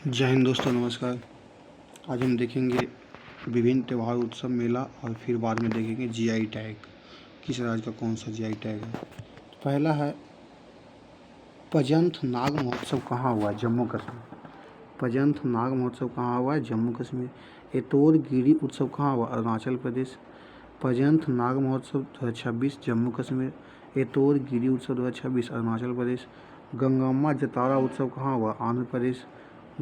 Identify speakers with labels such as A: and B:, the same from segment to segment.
A: जय हिंद दोस्तों, नमस्कार। आज हम देखेंगे विभिन्न त्यौहार, उत्सव, मेला और फिर बाद में देखेंगे जीआई टैग, किस राज्य का कौन सा जीआई टैग है। पहला है पजंथ नाग महोत्सव कहाँ हुआ है? जम्मू कश्मीर। पजंथ नाग महोत्सव कहाँ हुआ है? जम्मू कश्मीर। एतोर गिरी उत्सव कहाँ हुआ? अरुणाचल प्रदेश। पजंथ नाग महोत्सव 2026 जम्मू कश्मीर। एतोर गिरी उत्सव 2026 अरुणाचल प्रदेश। गंगम्मा जतारा उत्सव कहाँ हुआ? आंध्र प्रदेश।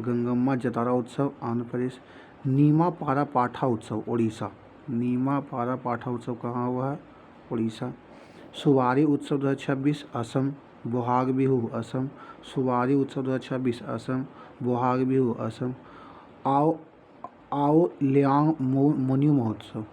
A: गंगम्मा जतारा उत्सव आंध्र प्रदेश। नीमा पारा पाठा उत्सव उड़ीसा। नीमा पारा पाठा उत्सव कहाँ हुआ है? उड़ीसा। सुवारी उत्सव 2026 असम। बोहाग बिहू असम। सुवारी उत्सव 2026 असम। बोहाग बिहू असम। आओ आओ लियांग मुनी महोत्सव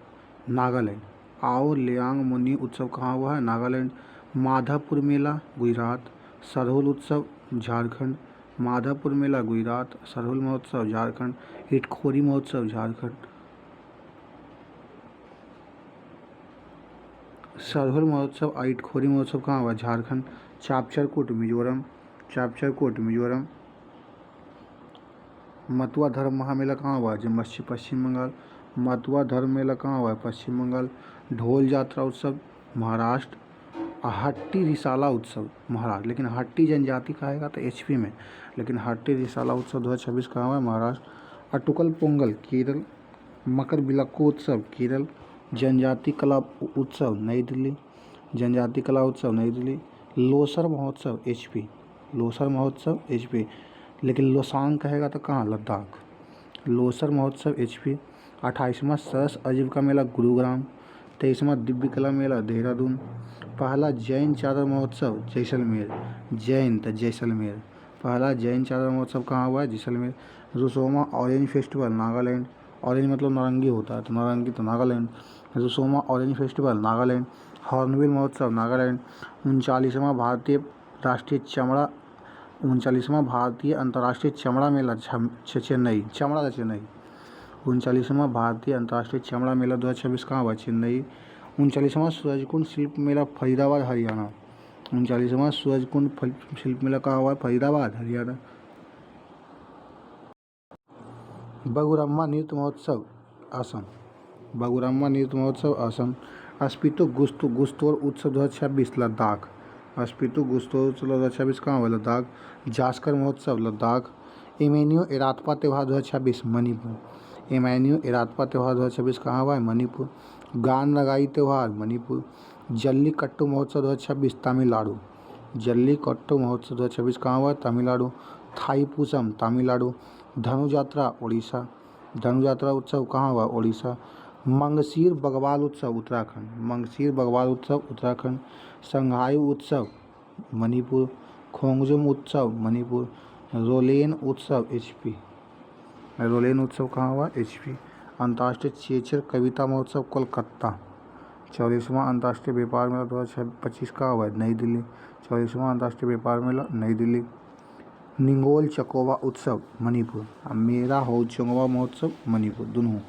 A: नागालैंड। आओ लियांग मुनी उत्सव कहाँ हुआ है? नागालैंड। माधवपुर मेला गुजरात। सरहुल उत्सव झारखंड। माधवपुर मेला गुजरात। सरहुल महोत्सव झारखंड। इटखोरी महोत्सव झारखंड। सरहुल महोत्सव और इटखोरी महोत्सव कहाँ हुआ? झारखंड। चापचरकूट मिजोरम। चापचरकूट मिजोरम। मतुआ धर्म महामेला कहाँ हुआ है? पश्चिम बंगाल। मतुआ धर्म मेला कहाँ हुआ है? पश्चिम बंगाल। ढोल यात्रा उत्सव महाराष्ट्र। हट्टी रिसाला उत्सव महाराष्ट्र, लेकिन हट्टी जनजाति का आएगा तो एचपी में, लेकिन हट्टी रिसाला उत्सव 2026 कहाँ हुआ है? महाराष्ट्र। अटुकल पोंगल केरल। मकर बिलक्कू उत्सव केरल। जनजाति कला उत्सव नई दिल्ली। जनजाति कला उत्सव नई दिल्ली। लोसर महोत्सव एचपी। लोसर महोत्सव एचपी, लेकिन लोसांग कहेगा तो कहाँ? लद्दाख। लोसर महोत्सव एचपी। 28वां सरस आजीविका मेला गुरुग्राम। 23वां दिव्य कला मेला देहरादून। पहला जैन चादर महोत्सव जैसलमेर। जैन तो जैसलमेर। पहला जैन चादर महोत्सव कहाँ हुआ है? Jaisalmer. Rusoma orange festival Nagaland. Orange मतलब नारंगी होता है, तो नारंगी तो Nagaland. Rusoma orange festival Nagaland. Hornbill महोत्सव नागालैंड। 39वां भारतीय राष्ट्रीय चमड़ा 39वां भारतीय अंतर्राष्ट्रीय चमड़ा मेला चेन्नई। चमड़ा का चेन्नई। 39वां भारतीय अंतर्राष्ट्रीय चमड़ा मेला 2026 कहाँ हुआ? चेन्नई। 39वां सूरजकुंड शिल्प मेला फरीदाबाद हरियाणा। 39वां सूरजकुंड शिल्प मेला कहाँ हुआ? फरीदाबाद हरियाणा। बगुरम्मा नृत्य महोत्सव असम। बगुरम्मा नृत्य महोत्सव असम। स्पीतो गुस्तोर उत्सव 2026 लद्दाख। स्पीतो गुस्तोर उत्सव 2026 कहाँ हुआ? लद्दाख। जास्कर महोत्सव लद्दाख। एमेन्यू एरातपा त्यौहार 2026 मणिपुर। एमेन्यू एरातपा त्यौहार 2026 कहाँ हुआ है? मणिपुर। गान लगाई त्यौहार मणिपुर। जल्लीकट्टू महोत्सव 2026 तमिलनाडु। जल्लीकट्टू महोत्सव 2026 कहाँ हुआ? तमिलनाडु। थाईपुसम तमिलनाडु। धनु यात्रा उड़ीसा। धनु यात्रा उत्सव कहाँ हुआ? उड़ीसा। मंगसीर बगवाल उत्सव उत्तराखंड। मंगसीर बगवाल उत्सव उत्तराखंड। संघायु उत्सव मणिपुर। खोंगजुम उत्सव मणिपुर। रोलेन उत्सव एचपी। रोलेन उत्सव कहाँ हुआ? एचपी। अंतर्राष्ट्रीय चेचर कविता महोत्सव कोलकाता। 44वां अंतर्राष्ट्रीय व्यापार मेला 2025 कहाँ हुआ है? नई दिल्ली। 44वां अंतर्राष्ट्रीय व्यापार मेला नई दिल्ली। निंगोल चकोवा उत्सव मणिपुर। मेरा हाउचोंगवा महोत्सव मणिपुर। दोनों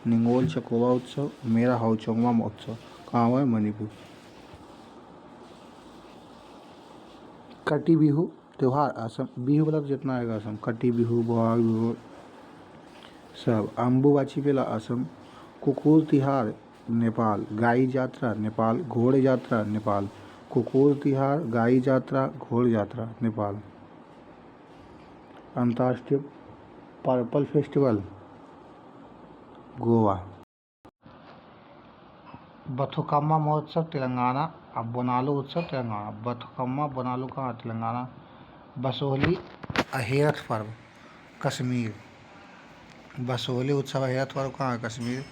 A: निंगोल चकोवा उत्सव, मेरा हाउचोंगवा महोत्सव कहाँ हुआ है? मणिपुर। कटी बिहू त्यौहार असम। बिहू वाला तो जितना आएगा असम। कटी बिहू, बोहाग बिहू सब। अम्बुबाची मेला असम। कुकुर तिहार नेपाल। गाई यात्रा नेपाल। घोड़ यात्रा नेपाल। कुकुर तिहार, गाई यात्रा, घोड़ यात्रा नेपाल। अंतर्राष्ट्रीय पर्पल फेस्टिवल गोवा। बथुकम्मा महोत्सव तेलंगाना। अब बोनालू उत्सव तेलंगाना। बथुकम्मा बोनालू कहाँ? तेलंगाना। बसोहली अहेरथ पर्व कश्मीर। बसोहली उत्सव अहेरथ पर्व कहाँ? कश्मीर।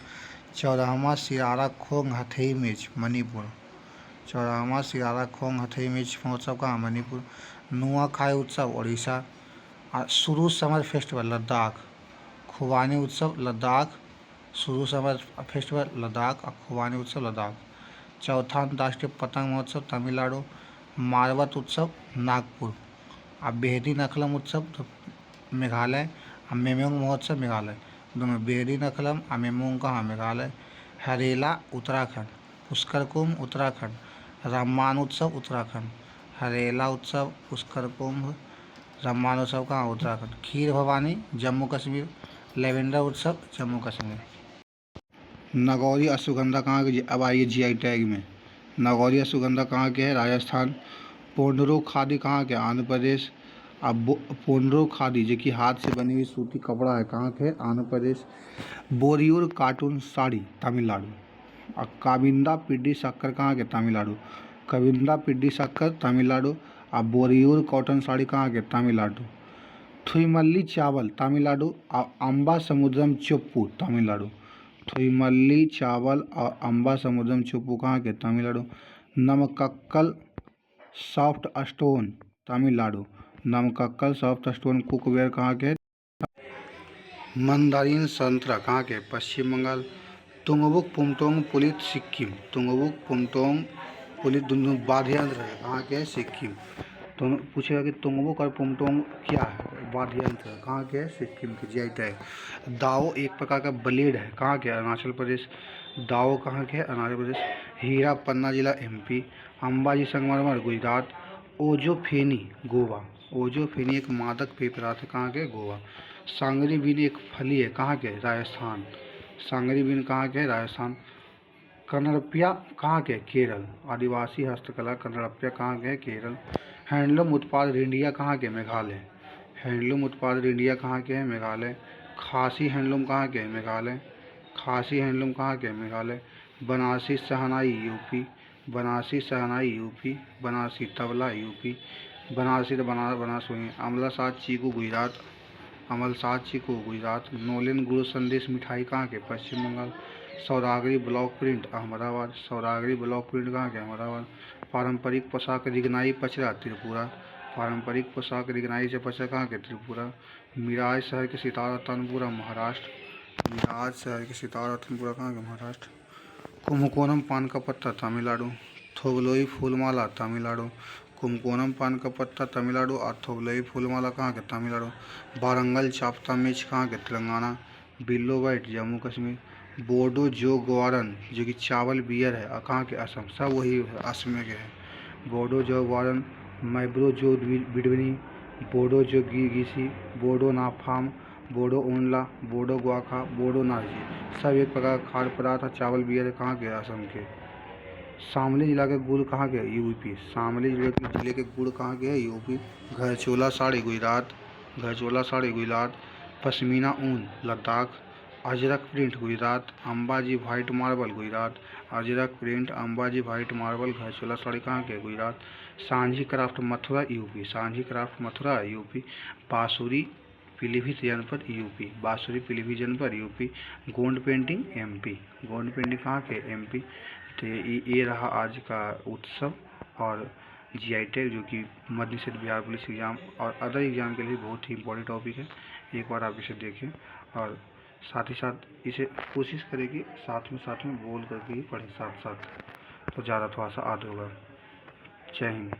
A: 14वां सिरारा खोंग हथेई मिर्च मणिपुर। 14वां सिरारा खोंग हथेई मिर्च महोत्सव कहाँ? मणिपुर। नुआखाई उत्सव उड़ीसा। सुरू समर फेस्टिवल लद्दाख। खुबानी उत्सव लद्दाख। सुरू समर फेस्टिवल लद्दाख और खुबानी उत्सव लद्दाख। चौथा अंतर्राष्ट्रीय पतंग महोत्सव तमिलनाडु। मारवत उत्सव नागपुर। और बेहदी नखलम उत्सव तो मेघालय। और मेमोंग महोत्सव मेघालय। दोनों बेहदी नखलम और मेमोंग कहाँ? मेघालय। हरेला उत्तराखंड। पुष्कर कुंभ उत्तराखंड। रम्मान उत्सव उत्तराखंड। हरेला उत्सव, पुष्कर कुंभ, रम्मान उत्सव कहाँ उत्तराखंड। खीर भवानी जम्मू कश्मीर। लेवेंडर उत्सव जम्मू कश्मीर। नागौरी अश्वगंधा कहाँ के, अब आइए जीआई टैग में। नागौरी अश्वगंधा कहाँ के है, राजस्थान। पोंडरो खादी कहाँ के, आंध्र प्रदेश। अब पोंडरो खादी जो कि हाथ से बनी हुई सूती कपड़ा है, कहाँ के, आंध्र प्रदेश। बोरियूर कार्टून साड़ी तमिलनाडु। और काविंदा पिड्डी शक्कर कहाँ के, तमिलनाडु। कविंदा पिड्डी शक्कर तमिलनाडु। और बोरियूर कॉटन साड़ी कहाँ के, तमिलनाडु। थुईमल्ली चावल तमिलनाडु। और अम्बा समुद्रम चुप्पू तमिलनाडु। थुईमल्ली चावल और अम्बा समुद्रम चुप्पू कहाँ के, Tamil Nadu. Namakkal soft stone Tamil Nadu. Namakkal soft stone cookware कहाँ के। मंदारिन संतरा कहाँ के, पश्चिम बंगाल। तुंगबुक पुमतोंग पुलित सिक्किम। तुंगबुक पुमतोंग पुलित दोनों वाद्य यंत्र है, कहाँ के है, सिक्किम। तो पूछेगा कि तुंगबुक और पुमतोंग क्या है, वाद्य यंत्र है, कहाँ के है, सिक्किम के। GI tag. दाओ एक प्रकार का ब्लेड है, कहाँ के, अरुणाचल प्रदेश। दाओ कहाँ के है, अरुणाचल प्रदेश। हीरा पन्ना जिला एमपी। अंबाजी संगमरमर गुजरात। ओजोफेनी गोवा। ओजोफेनी एक मादक पेय पदार्थ है, कहाँ के, गोवा। सांगरी बीन एक फली है, कहाँ के, राजस्थान। सांगरी बीन कहाँ के, राजस्थान। कन्नड़प्या कहाँ के, केरल। आदिवासी हस्तकला कन्नड़प्या कहाँ के, केरल। हैंडलूम उत्पाद इंडिया कहाँ के, मेघालय। हैंडलूम उत्पाद इंडिया कहाँ के है, मेघालय। खासी हैंडलूम कहाँ के, मेघालय। खासी हैंडलूम कहाँ के, मेघालय। बनारसी शहनाई यूपी। बनारसी शहनाई यूपी। बनारसी तबला यूपी। बनारसी तो बनारस हुई। अमला साज चीकू गुजरात। अमल साज चीकू गुजरात। नोलेन गुड़ संदेश मिठाई कहाँ के, Paschim Bangal. Saudagari block print Ahmedabad. Saudagari block print कहाँ के, अहमदाबाद। पारंपरिक पोशाक रिगनाई पचरा त्रिपुरा। पारंपरिक पोशाक रिगनाई से पचरा कहाँ के, त्रिपुरा। मिराज शहर के सितारा तनपुरा महाराष्ट्र। मिराज शहर के सितारा तनपुरा कहाँ के, महाराष्ट्र। कुमकोनम पान का पत्ता तमिलनाडु। थोगलोई फूलमाला तमिलनाडु। कुमकोनम पान का पत्ता तमिलनाडु और थोगलोई फूलमाला कहाँ के, तमिलनाडु। वारंगल चाप्ता मिर्च कहाँ के, तेलंगाना। बिल्लो वाइट जम्मू कश्मीर। बोडो जो ग्वारन जो कि चावल बियर है, कहाँ के, असम। सब वही असम के है। बोडो जो ग्वारन। मैब्रो जो बिडवनी। बोडो जो गीसी। बोडो नाफाम। बोडो ओनला। बोडो ग्वाखा। बोडो नार्जी सब एक प्रकार का खाद्य पदार्थ है, चावल बियर है, कहाँ के, असम के। शामली जिला के गुड़ कहाँ के, यूपी। शामली जिले के गुड़ कहाँ के है, यूपी। घरचोला साड़ी गुजरात। घरचोला साड़ी गुजरात। पश्मीना ऊन Ladakh. Ajrak print Gujarat. Ambaji white marble Gujarat. Ajrak print Ambaji white marble Gharchola sari कहाँ के, गुजरात। सांझी क्राफ्ट मथुरा यूपी। सांझी क्राफ्ट मथुरा यूपी। बांसुरी पीलीभीत जनपद यूपी। बांसुरी पीलीभीत जनपद UP. Gond painting MP. Gond painting कहाँ के, एमपी। तो ये रहा आज का उत्सव और जीआई टैग, जो कि मध्य निषेध बिहार पुलिस एग्ज़ाम और अदर एग्ज़ाम के लिए बहुत ही इंपॉर्टेंट टॉपिक है। एक बार आप इसे देखें और साथ ही साथ इसे कोशिश करें कि साथ में बोल करके ही पढ़ें साथ साथ, तो ज़्यादा थोड़ा सा याद होगा। जय हिंद।